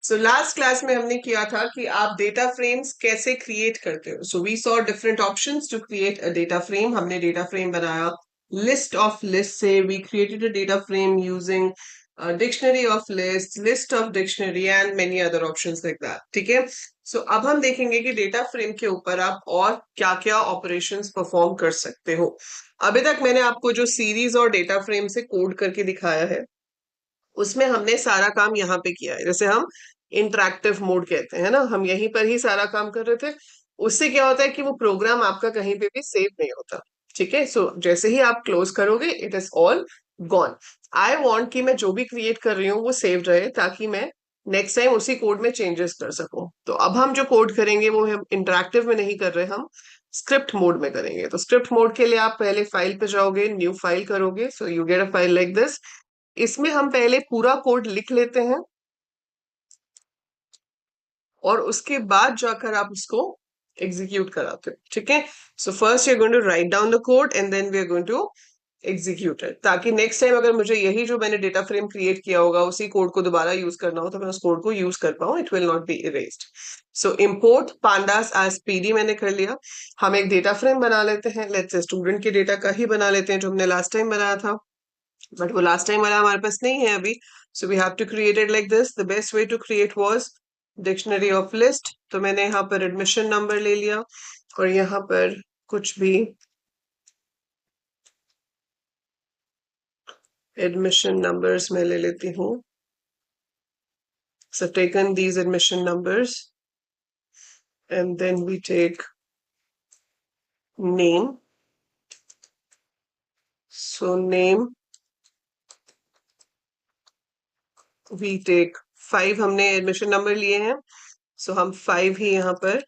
So last class में हमने किया था कि आप डेटा फ्रेम्स कैसे क्रिएट करते हो. So we saw different options to create a data frame. हमने डेटा फ्रेम बनाया लिस्ट ऑफ लिस्ट से. We created a data frame using dictionary of list of dictionary and many other options like that. ठीक है. सो अब हम देखेंगे कि डेटा फ्रेम के ऊपर आप और क्या क्या ऑपरेशंस परफॉर्म कर सकते हो. अभी तक मैंने आपको जो सीरीज और डेटा फ्रेम से कोड करके दिखाया है उसमें हमने सारा काम यहाँ पे किया है. जैसे हम इंटरैक्टिव मोड कहते हैं ना, हम यहीं पर ही सारा काम कर रहे थे. उससे क्या होता है कि वो प्रोग्राम आपका कहीं पे भी सेव नहीं होता. ठीक है. सो जैसे ही आप क्लोज करोगे it is all gone. I want कि मैं जो भी क्रिएट कर रही हूँ वो सेव रहे ताकि मैं नेक्स्ट टाइम उसी कोड में चेंजेस कर सकूं. तो अब हम जो कोड करेंगे वो हम इंटरैक्टिव में नहीं कर रहे, हम स्क्रिप्ट मोड में करेंगे. तो स्क्रिप्ट मोड के लिए आप पहले फाइल पे जाओगे, न्यू फाइल करोगे. So you get a file like this. इसमें हम पहले पूरा कोड लिख लेते हैं और उसके बाद जाकर आप उसको एग्जीक्यूट कराते हो. ठीक है. So first you are going to write down the code and then we are going to execute it, ताकि नेक्स्ट टाइम अगर मुझे यही जो मैंने डेटा फ्रेम क्रिएट किया होगा उसी कोड को दोबारा यूज करना हो तो मैं उस कोड को यूज कर पाऊं. It will not be erased. So import pandas as pd मैंने कर लिया. हम एक डेटा फ्रेम बना लेते हैं. लेट्स से स्टूडेंट के डेटा का ही बना लेते हैं जो हमने लास्ट टाइम बनाया था, बट वो लास्ट टाइम वाला हमारे पास नहीं है अभी. So we have to create it like this. The best way to create was dictionary of list. तो मैंने यहाँ पर एडमिशन नंबर ले लिया और यहाँ पर कुछ भी एडमिशन नंबर्स मैं ले लेती हूँ. So taken these admission numbers and then we take name. So name we take 5. हमने एडमिशन नंबर लिए हैं. सो हम 5 ही यहाँ पर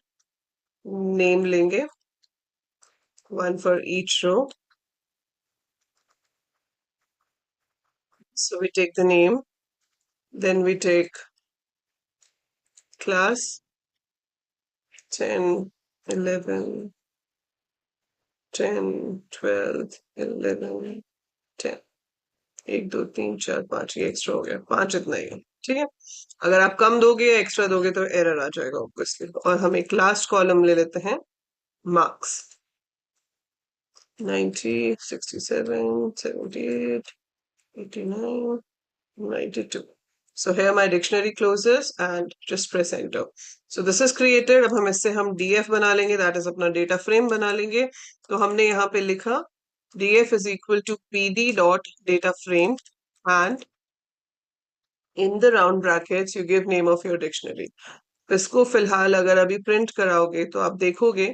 नेम लेंगे, 1 for each row. So we take the name, then we take class 10, 11, 10, 12, 11, 10. 1 2 3 4 5 ये एक्स्ट्रा हो गया, 5 इतना ही है. ठीक है. अगर आप कम दोगे या एक्स्ट्रा दोगे तो एरर आ जाएगा ऑब्वियसली. और हम एक लास्ट कॉलम ले लेते हैं marks. 90, 67, 78, 89, 92. So here my dictionary closes and just press enter. So this is created. अब हम इससे हम df बना लेंगे, that is अपना data frame बना लेंगे. तो हमने यहाँ पे लिखा df is equal to pd dot data frame and in the round brackets you give name of your dictionary. इसको फिलहाल अगर अभी प्रिंट कराओगे तो आप देखोगे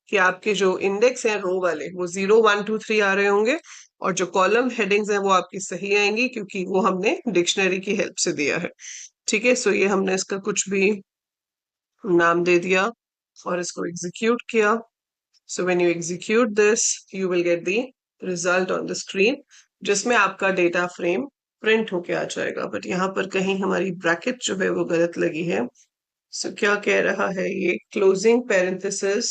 कि आपके जो इंडेक्स हैं रो वाले वो 0 1 2 3 आ रहे होंगे और जो कॉलम हेडिंग्स हैं वो आपकी सही आएंगी क्योंकि वो हमने डिक्शनरी की हेल्प से दिया है. ठीक है. सो ये हमने इसका कुछ भी नाम दे दिया और इसको एग्जीक्यूट किया. So when you execute this you will get the result on the screen जिसमें आपका डेटा फ्रेम प्रिंट होके आ जाएगा. बट यहाँ पर कहीं हमारी ब्रैकेट जो है वो गलत लगी है. सो क्या कह रहा है ये, closing parenthesis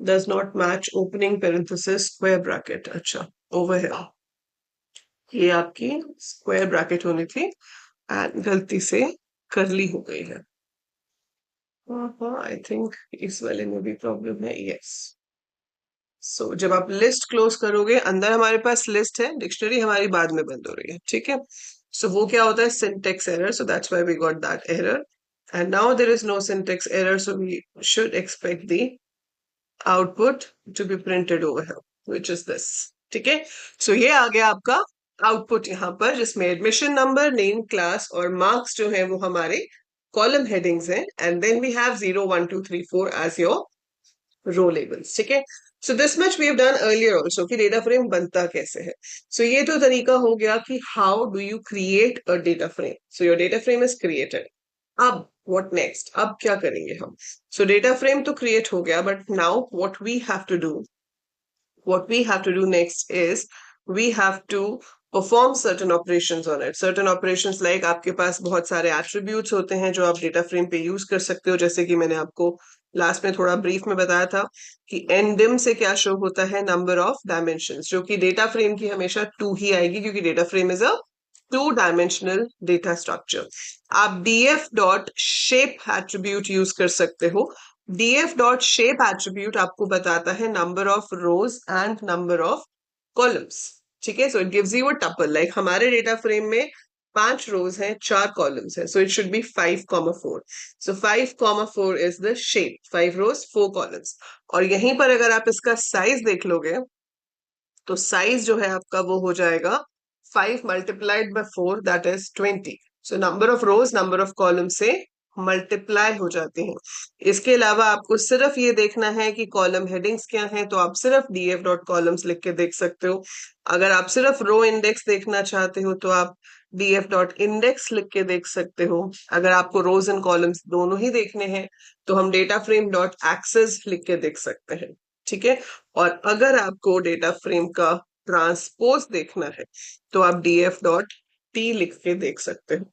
does not match opening parenthesis square bracket. अच्छा, ओवर है ये आपकी स्क्वायर ब्रैकेट होनी थी एंड गलती से करली हो गई है. आई थिंक इस वाले में भी प्रॉब्लम है. यस. सो जब आप लिस्ट क्लोज करोगे अंदर हमारे पास लिस्ट है, डिक्शनरी हमारी बाद में बंद हो रही है. ठीक है. सो वो क्या होता है, syntax error. So that's why we got that error. And now there is no syntax error, so we should expect the output to be printed over here, which is this. ठीक है. So ये आ गया आपका output यहाँ पर जिसमें admission number, name, class और marks जो है वो हमारे कॉलम हेडिंग्स हैं and then we have 0 1 2 3 4 as your row labels. ठीक है. So this much we have done earlier also कि डेटा फ्रेम बनता कैसे है. सो ये तो तरीका हो गया कि how do you create a data frame. So your data frame is created. अब what next? अब क्या करेंगे हम. सो डेटा फ्रेम तो क्रिएट हो गया but now what we have to do next is we have to perform certain operations on it. Certain operations like आपके पास बहुत सारे attributes होते हैं जो आप डेटा फ्रेम पे यूज कर सकते हो. जैसे कि मैंने आपको लास्ट में थोड़ा ब्रीफ में बताया था कि ndim से क्या शो होता है, नंबर ऑफ डायमेंशंस, जो कि डेटा फ्रेम की हमेशा 2 ही आएगी क्योंकि data frame is a two dimensional data structure. आप df dot shape attribute use कर सकते हो। df डॉट शेप एट्रीब्यूट आपको बताता है number of rows and number of columns. ठीक है, so it gives you a tuple, like हमारे डेटा फ्रेम में 5 रोज हैं, 4 कॉलम्स हैं, so it should be 5, 4। So 5, 4 is the shape, 5 rows 4 columns. और यहीं पर अगर आप इसका साइज देख लोगे तो साइज जो है आपका वो हो जाएगा 5 × 4 that is 20। So number of rose number of column से मल्टीप्लाई हो जाते हैं। इसके अलावा आपको सिर्फ ये देखना है कि कॉलम हेडिंग्स क्या हैं, तो आप सिर्फ df डॉट कॉलम्स लिख के देख सकते हो। अगर आप सिर्फ रो इंडेक्स देखना चाहते हो तो आप df डॉट इंडेक्स लिख के देख सकते हो। अगर आपको रोज एंड कॉलम्स दोनों ही देखने हैं तो हम डेटा फ्रेम डॉट एक्सेस लिख के देख सकते हैं। ठीक है, और अगर आपको डेटा फ्रेम का ट्रांसपोज देखना है तो आप df डॉट t लिख के देख सकते हो।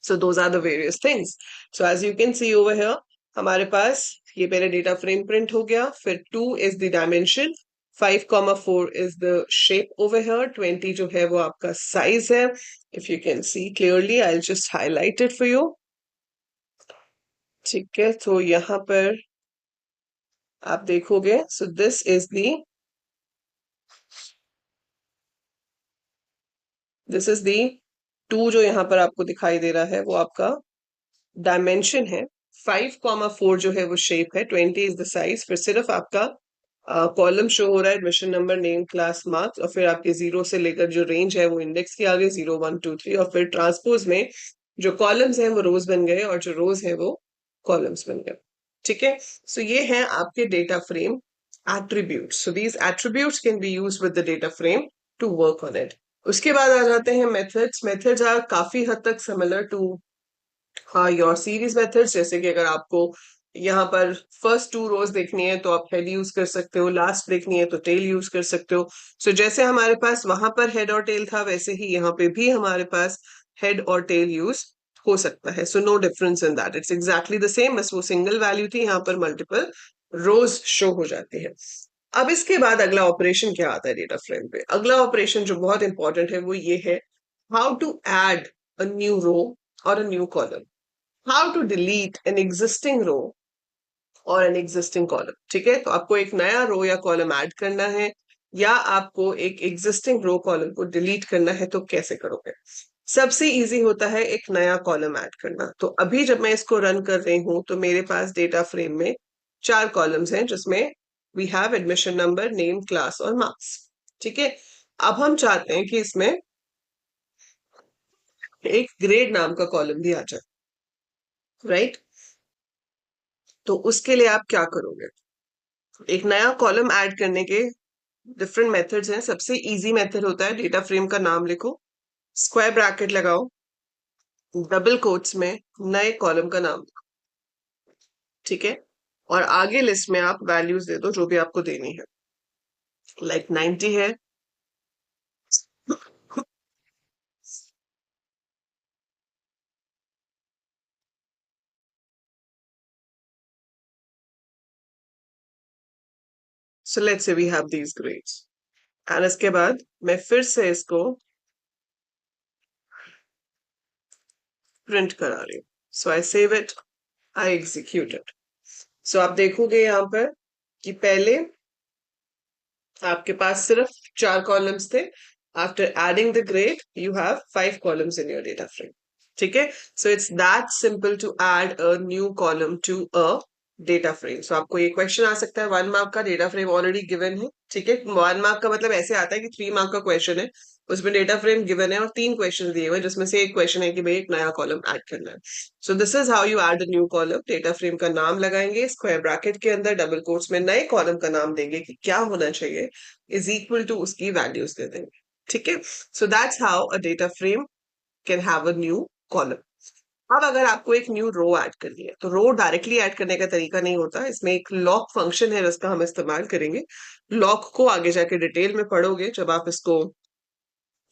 So those are the various things. So as you can see over here, हमारे पास ये पहले डेटा फ्रेम प्रिंट हो गया, फिर 2 is the dimension, 5, 4 is the shape over here, 20 जो है वो आपका साइज है। If you can see clearly, I just highlight it for you. ठीक है, तो यहाँ पर आप देखोगे, सो दिस इज दी 2 जो यहाँ पर आपको दिखाई दे रहा है वो आपका डायमेंशन है, 5, 4 जो है वो शेप है, 20 इज द साइज। फिर सिर्फ आपका कॉलम शो हो रहा है, admission number, name, class, marks, और फिर आपके 0 से लेकर जो रेंज है वो इंडेक्स के आगे 0, 1, 2, 3, और फिर ट्रांसपोज में जो कॉलम्स हैं वो रोज बन गए और जो रोज है वो कॉलम्स बन गए। ठीक है, सो ये है आपके data frame attributes. So these attributes can be used with the data frame to work on it. उसके बाद आ जाते हैं मेथड्स। मेथड्स आर काफी हद तक similar to your series methods. जैसे कि अगर आपको यहाँ पर फर्स्ट 2 रोज देखनी है तो आप हेड यूज कर सकते हो, लास्ट देखनी है तो टेल यूज कर सकते हो। सो जैसे हमारे पास वहां पर हेड और टेल था, वैसे ही यहाँ पे भी हमारे पास हेड और टेल यूज हो सकता है। So no difference in that, it's exactly the same, बस वो सिंगल वैल्यू थी, यहाँ पर मल्टीपल रोज शो हो जाती है। अब इसके बाद अगला ऑपरेशन क्या आता है डेटा फ्रेम पे? अगला ऑपरेशन जो बहुत इंपॉर्टेंट है वो ये है, how to add a new row और a new column, how to delete an existing row और एन एग्जिस्टिंग कॉलम। ठीक है, तो आपको एक नया रो या कॉलम ऐड करना है या आपको एक एग्जिस्टिंग रो कॉलम को डिलीट करना है, तो कैसे करोगे? सबसे इजी होता है एक नया कॉलम ऐड करना। तो अभी जब मैं इसको रन कर रही हूं तो मेरे पास डेटा फ्रेम में 4 कॉलम्स हैं, जिसमें we have admission number, name, class और मार्क्स। ठीक है, अब हम चाहते हैं कि इसमें एक ग्रेड नाम का कॉलम भी आ जाए, राइट? तो उसके लिए आप क्या करोगे? एक नया कॉलम ऐड करने के डिफरेंट मेथड्स हैं। सबसे इजी मेथड होता है, डेटा फ्रेम का नाम लिखो, स्क्वायर ब्रैकेट लगाओ, डबल कोट्स में नए कॉलम का नाम, ठीक है, और आगे लिस्ट में आप वैल्यूज दे दो जो भी आपको देनी है, लाइक 90 है। So let's say we have these grades, and इसके बाद मैं फिर से इसको प्रिंट करा रही हूँ। So I save it, I execute it. So आप देखोगे यहाँ पर कि पहले आपके पास सिर्फ 4 कॉलम्स थे, after adding the grade you have 5 columns in your data frame. ठीक है, so it's that simple to add a new column to a data frame. So आपको ये क्वेश्चन आ सकता है, 1 मार्क का, डेटा फ्रेम ऑलरेडी गिवन है। ठीक है, 1 मार्क का मतलब ऐसे आता है कि 3 मार्क का क्वेश्चन है, उसमें डेटा फ्रेम गिवन है और 3 क्वेश्चन दिए हुए, जिसमें से एक क्वेश्चन है कि भाई एक नया कॉलम ऐड करना है। So this is how you add a new column. Data frame का नाम लगाएंगे, स्क्वायर ब्रैकेट के अंदर डबल कोट्स में नए कॉलम का नाम देंगे कि क्या होना चाहिए, इज इक्वल टू उसकी वैल्यूज दे देंगे। ठीक है, so that's how a data frame can have a new column. अब अगर आपको एक न्यू रो ऐड करनी है तो रो डायरेक्टली ऐड करने का तरीका नहीं होता, इसमें एक लॉक फंक्शन है जिसका हम इस्तेमाल करेंगे। लॉक को आगे जाके डिटेल में पढ़ोगे जब आप इसको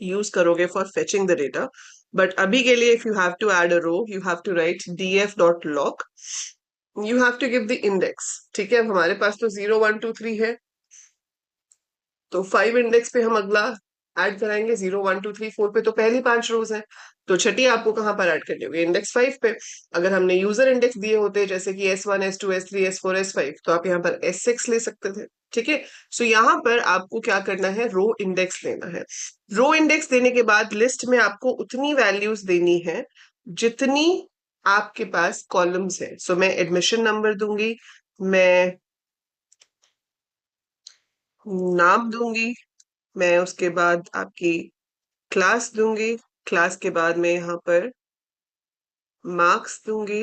यूज करोगे for fetching the data, but अभी के लिए if you have to add a row you have to write df dot loc, you have to give the index. ठीक है, अब हमारे पास तो 0, 1, 2, 3 है, तो 5 इंडेक्स पे हम अगला ऐड कराएंगे 0 1 2 3 4 पे, तो पहली 5 रोज है, तो छठी आपको कहाँ पर ऐड करनी होगी, इंडेक्स 5 पे। अगर हमने यूजर इंडेक्स दिए होते जैसे कि S1 S2 S3 S4 S5, तो आप यहाँ पर S6 ले सकते थे। ठीक है, सो यहाँ पर आपको क्या करना है, रो इंडेक्स लेना है। रो इंडेक्स देने के बाद लिस्ट में आपको उतनी वैल्यूज देनी है जितनी आपके पास कॉलम्स है। सो मैं एडमिशन नंबर दूंगी, मैं नाम दूंगी, मैं उसके बाद आपकी क्लास दूंगी, क्लास के बाद मैं यहाँ पर मार्क्स दूंगी,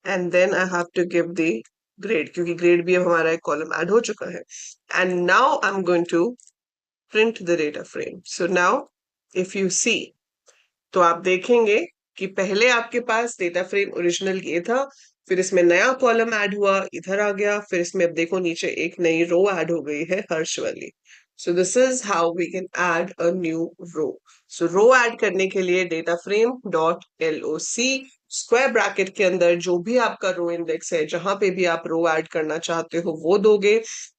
and then I have to give the grade, क्योंकि ग्रेड भी अब हमारा एक कॉलम ऐड हो चुका है। And now I am going to print the data frame. So now if you see, तो आप देखेंगे कि पहले आपके पास डेटा फ्रेम ओरिजिनल ये था, फिर इसमें नया कॉलम ऐड हुआ, इधर आ गया, फिर इसमें अब देखो नीचे एक नई रो ऐड हो गई है, हर्ष वाली। So this is how we can add a new row. So row add करने के लिए data frame dot LOC square bracket के अंदर जो भी आपका रो इंडेक्स है, जहां पे भी आप रो ऐड करना चाहते हो वो दोगे,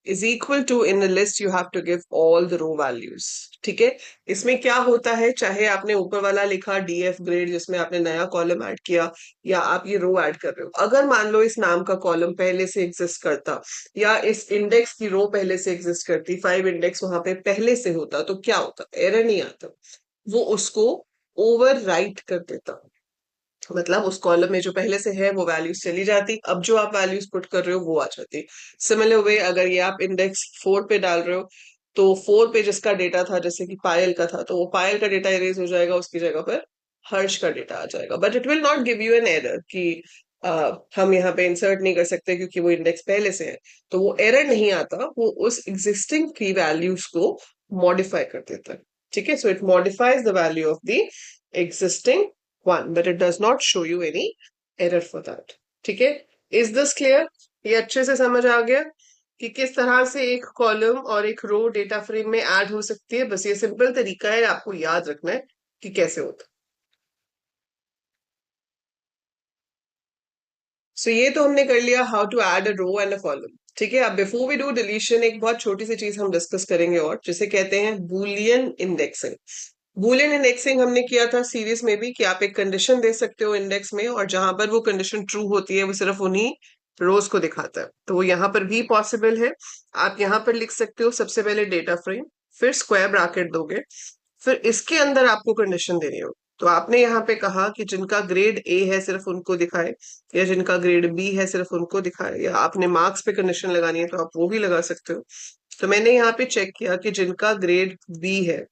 is equal to, in list you have to give all the row values. ठीक है, इसमें क्या होता है, चाहे आपने ऊपर वाला लिखा DF ग्रेड जिसमें आपने नया कॉलम ऐड किया, या आप ये रो ऐड कर रहे हो, अगर मान लो इस नाम का कॉलम पहले से एग्जिस्ट करता, या इस इंडेक्स की रो पहले से एग्जिस्ट करती, 5 इंडेक्स वहां पे पहले से होता, तो क्या होता, एरर नहीं आता, वो उसको ओवर राइट कर देता। मतलब उस कॉलम में जो पहले से है वो वैल्यूज चली जाती, अब जो आप वैल्यूज पुट कर रहे हो वो आ जाती। सिमिलर वे अगर ये आप इंडेक्स 4 पे डाल रहे हो, तो 4 पे जिसका डेटा था, जैसे कि पायल का था, तो वो पायल का डेटा इरेज हो जाएगा, उसकी जगह पर हर्ष का डेटा आ जाएगा। But it will not give you an error कि हम यहाँ पे इंसर्ट नहीं कर सकते क्योंकि वो इंडेक्स पहले से है, तो वो एरर नहीं आता, वो उस एग्जिस्टिंग की वैल्यूज को मॉडिफाई कर देता है। ठीक है, so it modifies the value of the existing one, but it does not show you any error for that. ठीक है, इज दिस क्लियर? ये अच्छे से समझ आ गया कि किस तरह से एक कॉलम और एक रो डेटा फ्रेम में ऐड हो सकती है। बस ये सिंपल तरीका है, आपको याद रखना है कि कैसे होता है। सो ये तो हमने कर लिया how to add a row and a column. ठीक है, अब बिफोर वी डू डिलीशन एक बहुत छोटी सी चीज हम डिस्कस करेंगे, और जिसे कहते हैं बूलियन इंडेक्सिंग। बूलियन इंडेक्सिंग हमने किया था सीरीज में भी, कि आप एक कंडीशन दे सकते हो इंडेक्स में, और जहां पर वो कंडीशन ट्रू होती है वो सिर्फ उन्हीं रोज को दिखाता है, तो वो यहाँ पर भी पॉसिबल है। आप यहाँ पर लिख सकते हो सबसे पहले डेटा फ्रेम, फिर स्क्वायर ब्रैकेट दोगे, फिर इसके अंदर आपको कंडीशन देनी होगी। तो आपने यहाँ पे कहा कि जिनका ग्रेड A है सिर्फ उनको दिखाए, या जिनका ग्रेड B है सिर्फ उनको दिखाए, या आपने मार्क्स पे कंडीशन लगानी है तो आप वो भी लगा सकते हो। तो मैंने यहाँ पे चेक किया कि जिनका ग्रेड B है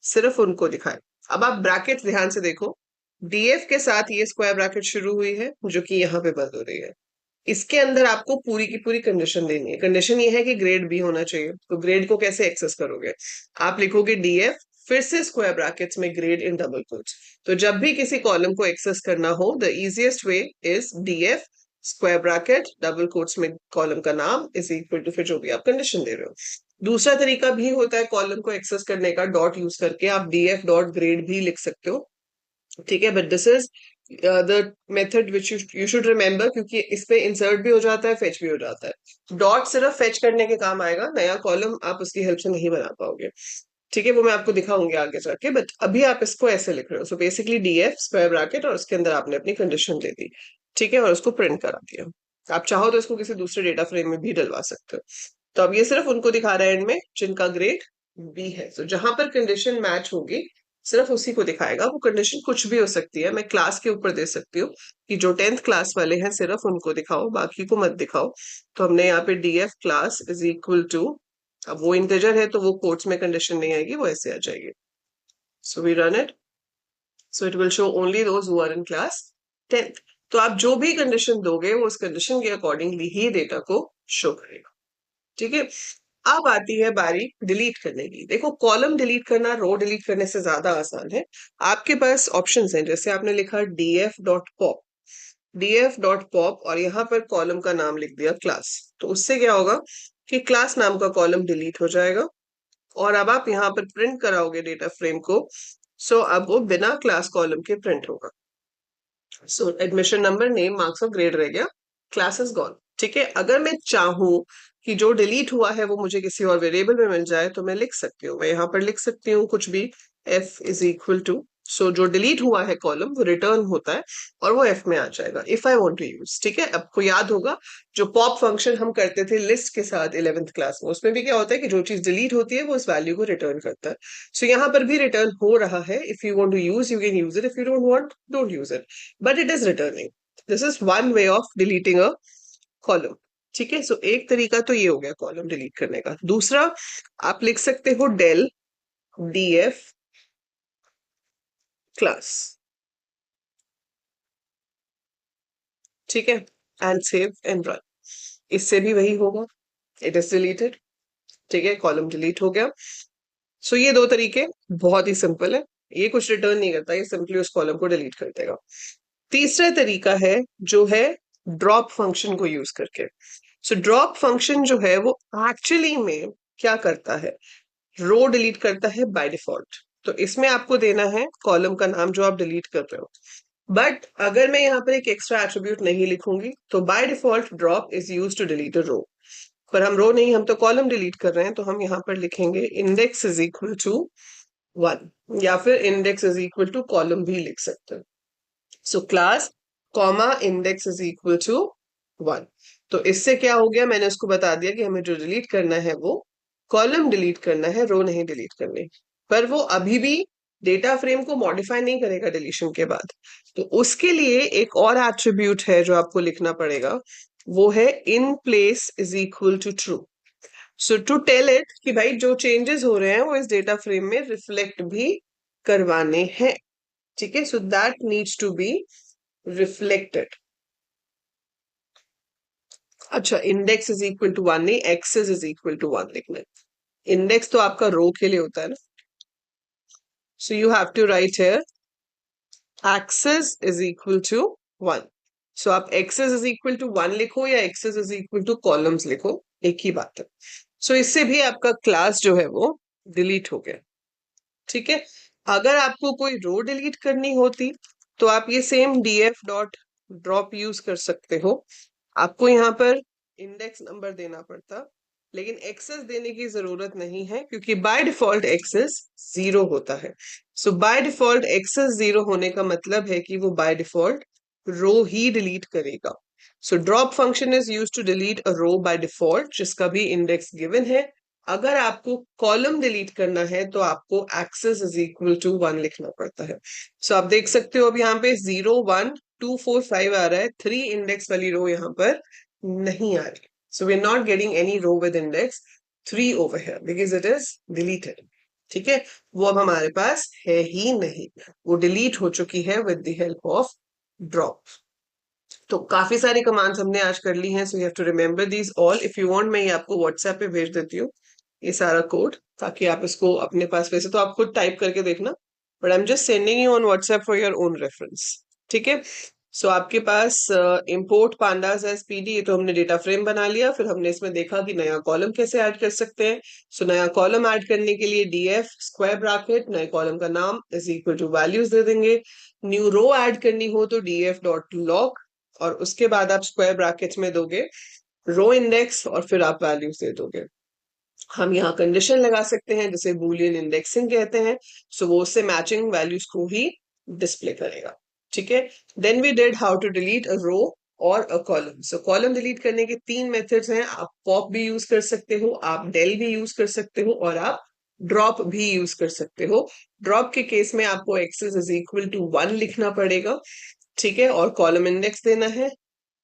सिर्फ उनको दिखाए। अब आप ब्रैकेट ध्यान से देखो, DF के साथ ये स्क्वायर ब्रैकेट शुरू हुई है जो कि यहाँ पे बंद हो रही है, इसके अंदर आपको पूरी की पूरी कंडीशन देनी है। कंडीशन ये है कि ग्रेड बी होना चाहिए, तो ग्रेड को कैसे एक्सेस करोगे, आप लिखोगे DF, फिर से स्क्वायर ब्रैकेट्स में ग्रेड इन डबल कोट्स। तो जब भी किसी कॉलम को एक्सेस करना हो, the easiest way is DF square bracket double quotes में कॉलम का नाम इज इक्वल टू फिर जो भी आप कंडीशन दे रहे हो। दूसरा तरीका भी होता है कॉलम को एक्सेस करने का, डॉट यूज करके आप DF डॉट ग्रेड भी लिख सकते हो। ठीक है, but this is the method which you should remember, क्योंकि इसमें इंसर्ट भी हो जाता है, फेच भी हो जाता है। डॉट सिर्फ फेच करने के काम आएगा, नया कॉलम आप उसकी हेल्प से नहीं बना पाओगे। ठीक है, वो मैं आपको दिखाऊंगी आगे जाके, बट अभी आप इसको ऐसे लिख रहे हो। So basically DF square bracket और उसके अंदर आपने अपनी कंडीशन दे दी। ठीक है, और उसको प्रिंट करा दिया। आप चाहो तो इसको किसी दूसरे डेटा फ्रेम में भी डलवा सकते हो। तो अब ये सिर्फ उनको दिखा रहा है एंड में जिनका ग्रेड B है। तो जहां पर कंडीशन मैच होगी सिर्फ उसी को दिखाएगा। वो कंडीशन कुछ भी हो सकती है, मैं क्लास के ऊपर दे सकती हूँ कि जो 10th क्लास वाले हैं सिर्फ उनको दिखाओ, बाकी को मत दिखाओ। तो हमने यहाँ पे DF class is equal to, अब वो इंटीजर है तो वो कोट्स में कंडीशन नहीं आएगी, वो ऐसे आ जाएगी। So we run it, so it will show only those who are in class 10th। तो आप जो भी कंडीशन दोगे वो उस कंडीशन के अकॉर्डिंगली ही डेटा को शो करेगा। ठीक है, अब आती है बारी डिलीट करने की। देखो, कॉलम डिलीट करना रो डिलीट करने से ज्यादा आसान है। आपके पास ऑप्शंस हैं, जैसे आपने लिखा df.pop, df.pop, और यहाँ पर कॉलम का नाम लिख दिया क्लास, तो उससे क्या होगा कि क्लास नाम का कॉलम डिलीट हो जाएगा, और अब आप यहाँ पर प्रिंट कराओगे डेटा फ्रेम को। सो अब वो बिना क्लास कॉलम के प्रिंट होगा। सो एडमिशन नंबर, नेम, मार्क्स और ग्रेड रह गया, क्लास इज गॉन। ठीक है, अगर मैं चाहूं कि जो डिलीट हुआ है वो मुझे किसी और वेरिएबल में मिल जाए तो मैं लिख सकती हूँ, मैं यहाँ पर लिख सकती हूँ कुछ भी, f इज इक्वल टू, सो जो डिलीट हुआ है कॉलम वो रिटर्न होता है और वो f में आ जाएगा if I want to use. ठीक है, आपको याद होगा जो पॉप फंक्शन हम करते थे लिस्ट के साथ 11th क्लास में, उसमें भी क्या होता है कि जो चीज डिलीट होती है वो उस वैल्यू को रिटर्न करता है। सो यहाँ पर भी रिटर्न हो रहा है, if you want to use you can use it, if you don't want don't use it, but it is returning. This is one way of deleting a column. ठीक है, सो एक तरीका तो ये हो गया कॉलम डिलीट करने का। दूसरा, आप लिख सकते हो डेल df क्लास। ठीक है, एंड सेव एंड रन, इससे भी वही होगा, इट इज डिलीटेड। ठीक है, कॉलम डिलीट हो गया। सो ये दो तरीके बहुत ही सिंपल है, ये कुछ रिटर्न नहीं करता, ये सिंपली उस कॉलम को डिलीट कर देगा। तीसरा तरीका है जो है ड्रॉप फंक्शन को यूज करके। सो ड्रॉप फंक्शन जो है वो एक्चुअली में क्या करता है, रो डिलीट करता है बाय डिफॉल्ट। तो इसमें आपको देना है कॉलम का नाम जो आप डिलीट कर रहे हो, बट अगर मैं यहाँ पर एक एक्स्ट्रा एट्रीब्यूट नहीं लिखूंगी तो by default drop is use to delete a row, पर हम रो नहीं, हम तो कॉलम डिलीट कर रहे हैं, तो हम यहाँ पर लिखेंगे इंडेक्स इज इक्वल टू 1, या फिर index is equal to column भी लिख सकते हैं। So class comma index is equal to 1। तो इससे क्या हो गया, मैंने उसको बता दिया कि हमें जो डिलीट करना है वो कॉलम डिलीट करना है, रो नहीं डिलीट करनी। पर वो अभी भी डेटा फ्रेम को मॉडिफाई नहीं करेगा डिलीशन के बाद, तो उसके लिए एक और एट्रीब्यूट है जो आपको लिखना पड़ेगा, वो है in place is equal to true. So to tell it कि भाई जो चेंजेस हो रहे हैं वो इस डेटा फ्रेम में रिफ्लेक्ट भी करवाने हैं। ठीक है, so that needs to be reflected. अच्छा, इंडेक्स इज इक्वल टू 1 नहीं, एक्सेस इज इक्वल टू 1 लिखना है। इंडेक्स तो आपका रो के लिए होता है ना, so you have to write here axis is equal to 1। So आप एक्सेस इज इक्वल टू 1 लिखो या axis is equal to columns लिखो, एक ही बात है। सो इससे भी आपका क्लास जो है वो डिलीट हो गया। ठीक है, अगर आपको कोई रो डिलीट करनी होती तो आप ये same df dot drop use कर सकते हो। आपको यहाँ पर इंडेक्स नंबर देना पड़ता, लेकिन एक्सेस देने की जरूरत नहीं है क्योंकि बाय डिफॉल्ट एक्सेस 0 होता है। सो बाय डिफॉल्ट एक्सेस 0 होने का मतलब है कि वो बाय डिफॉल्ट रो ही डिलीट करेगा। So drop function is use to delete a row by default जिसका भी इंडेक्स गिवन है। अगर आपको कॉलम डिलीट करना है तो आपको एक्सेस इज इक्वल टू 1 लिखना पड़ता है। सो आप देख सकते हो अब यहाँ पे 0 1 2 4 5 आ रहा है, 3 इंडेक्स वाली रो यहाँ पर नहीं आ रही। So we are not getting any row with index 3 over here because it is deleted. ठीक है, वो अब हमारे पास है ही नहीं, वो डिलीट हो चुकी है with the help of drop. तो काफी सारी कमांड्स हमने आज कर ली हैं, so you have to remember these all. If you want मैं ये आपको व्हाट्सएप पे भेज देती हूँ ये सारा कोड, ताकि आप इसको अपने पास, वैसे तो आप खुद टाइप करके देखना, but I am just sending you on WhatsApp for your own reference. ठीक है, सो आपके पास इंपोर्ट पांडास एज पीडी, ये तो हमने डेटा फ्रेम बना लिया, फिर हमने इसमें देखा कि नया कॉलम कैसे ऐड कर सकते हैं। सो नया कॉलम ऐड करने के लिए df स्क्वायर ब्रैकेट नए कॉलम का नाम इज इक्वल टू वैल्यूज दे देंगे। न्यू रो ऐड करनी हो तो df डॉट लॉग, और उसके बाद आप स्क्वायर ब्रैकेट्स में दोगे रो इंडेक्स और फिर आप वैल्यूज दे दोगे। हम यहाँ कंडीशन लगा सकते हैं जिसे बूलियन इंडेक्सिंग कहते हैं। सो वो उससे मैचिंग वैल्यूज को ही डिस्प्ले करेगा। ठीक है, then we did how to delete a row और a column. So column delete करने के 3 मेथड्स हैं, आप पॉप भी यूज कर सकते हो, आप डेल भी यूज कर सकते हो, और आप ड्रॉप भी यूज कर सकते हो। ड्रॉप के केस में आपको एक्सेस इज इक्वल टू 1 लिखना पड़ेगा। ठीक है, और कॉलम इंडेक्स देना है।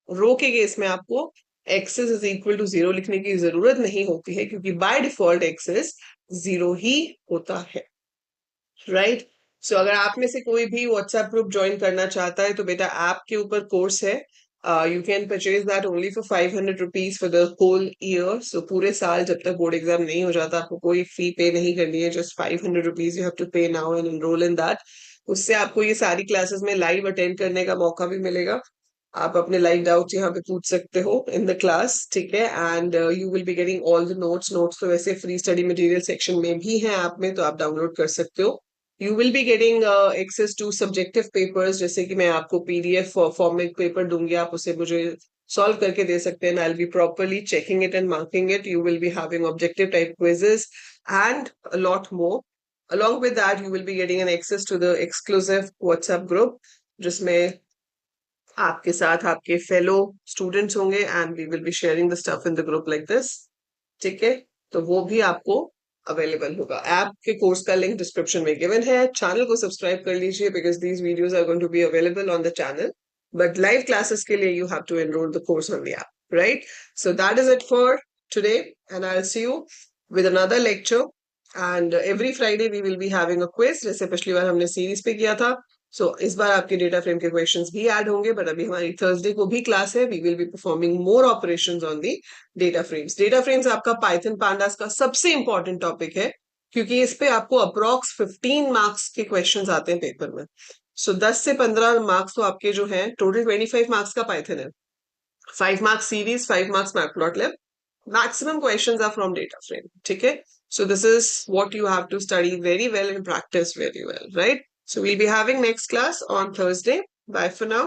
रो के केस में आपको एक्सेस इज इक्वल टू 0 लिखने की जरूरत नहीं होती है क्योंकि बाय डिफॉल्ट एक्सेस 0 ही होता है। राइट, सो अगर आप में से कोई भी व्हाट्सएप ग्रुप ज्वाइन करना चाहता है तो बेटा ऐप के ऊपर कोर्स है, you can purchase that only for 500 rupees for the whole year. So पूरे साल जब तक बोर्ड एग्जाम नहीं हो जाता आपको कोई फी पे नहीं करनी है, just 500 rupees you have to pay now and enroll in that. उससे आपको ये सारी क्लासेस में लाइव अटेंड करने का मौका भी मिलेगा, आप अपने लाइव डाउट्स यहाँ पे पूछ सकते हो इन द क्लास। ठीक है, and you will be getting all the notes. Notes तो वैसे फ्री स्टडी मटेरियल सेक्शन में भी हैं ऐप में, तो आप डाउनलोड कर सकते हो। You will be getting access to subjective papers, जैसे कि मैं आपको पीडीएफ फॉर्म में पेपर दूंगी, आप उसे मुझे solve करके दे सकते हैं. I'll be properly checking it and marking it. You will be having objective type quizzes and a lot more. Along with that, you will be getting an access to the exclusive WhatsApp group, जिसमें आपके साथ आपके fellow students होंगे and we will be sharing the stuff in the group like this. ठीक है, तो वो भी आपको अवेलेबल होगा. ऐप के कोर्स का लिंक डिस्क्रिप्शन में गिवन है. चैनल को सब्सक्राइब कर लीजिए because these videos are going to be available on the channel. But live classes के लिए you have to enroll the course on the app, right? So that is it for today and I will see you with another lecture. And every Friday we will be having a quiz, जैसे पिछली बार हमने series पे किया था. सो इस बार आपके data frame के क्वेश्चंस भी ऐड होंगे, बट अभी हमारी थर्सडे को भी क्लास है. We will be performing more operations on the data frames. Data frames आपका पाइथन पांडास का सबसे इंपॉर्टेंट टॉपिक है, क्योंकि इस पे आपको अप्रोक्स 15 मार्क्स के क्वेश्चंस आते हैं पेपर में. सो 10 से 15 मार्क्स तो आपके जो हैं, टोटल 25 मार्क्स का पाइथन है. 5 marks series, 5 marks matplotlib. Maximum questions are from data frame. ठीक है? So this is what you have to study very well and practice very well, right? So we'll be having next class on Thursday. Bye for now.